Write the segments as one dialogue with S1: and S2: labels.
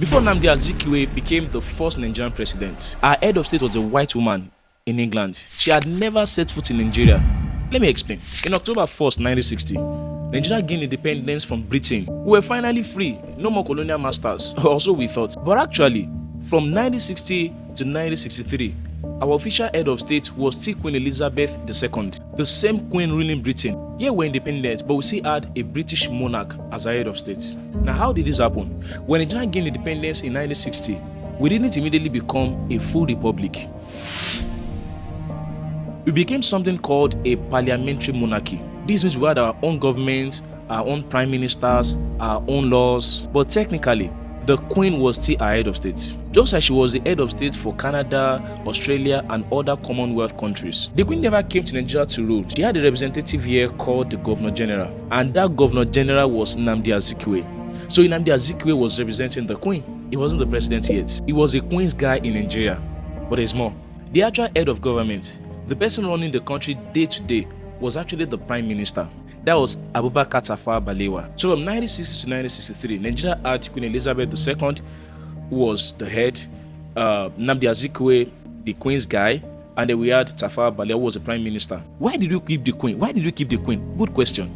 S1: Before Nnamdi Azikwe became the first Nigerian president, our head of state was a white woman in England. She had never set foot in Nigeria. Let me explain. In October 1st, 1960, Nigeria gained independence from Britain. We were finally free, no more colonial masters, or so we thought. But actually, from 1960 to 1963, our official head of state was still Queen Elizabeth II, the same queen ruling Britain. Yeah, we're independent, but we still had a British monarch as our head of state. Now, how did this happen? When Nigeria gained independence in 1960, we didn't immediately become a full republic. We became something called a parliamentary monarchy. This means we had our own government, our own prime ministers, our own laws, but technically, the Queen was still our head of state. Just as she was the head of state for Canada, Australia, and other Commonwealth countries. The Queen never came to Nigeria to rule. She had a representative here called the Governor General, and that Governor General was Nnamdi Azikwe. So Nnamdi Azikwe was representing the Queen. He wasn't the president yet. He was a Queen's guy in Nigeria. But there's more. The actual head of government, the person running the country day to day, was actually the Prime Minister. That was Abubakar Tafawa Balewa. So from 1960 to 1963, Nigeria had Queen Elizabeth II, who was the head, Nnamdi Azikwe, the Queen's guy, and then we had Tafawa Balewa, who was the Prime Minister. Why did we keep the Queen? Why did we keep the Queen? Good question.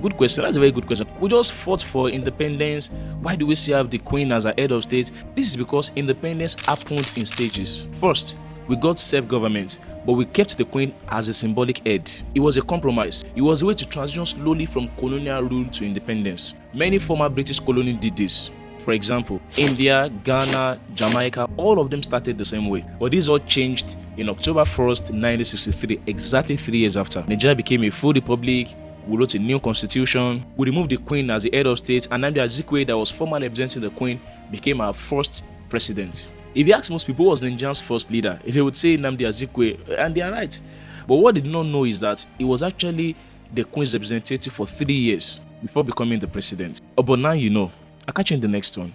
S1: Good question. That's a very good question. We just fought for independence. Why do we still have the Queen as our head of state? This is because independence happened in stages. First, we got self-government, but we kept the Queen as a symbolic head. It was a compromise. It was a way to transition slowly from colonial rule to independence. Many former British colonies did this. For example, India, Ghana, Jamaica, all of them started the same way. But this all changed in October 1st, 1963, exactly 3 years after. Nigeria became a full republic. We wrote a new constitution. We removed the Queen as the head of state, and Nnamdi Azikwe, that was formerly representing the Queen, became our first president. If you ask most people who was Nigeria's first leader, they would say Nnamdi Azikwe, and they are right. But what they did not know is that he was actually the Queen's representative for 3 years before becoming the president. But now you know. I'll catch you in the next one.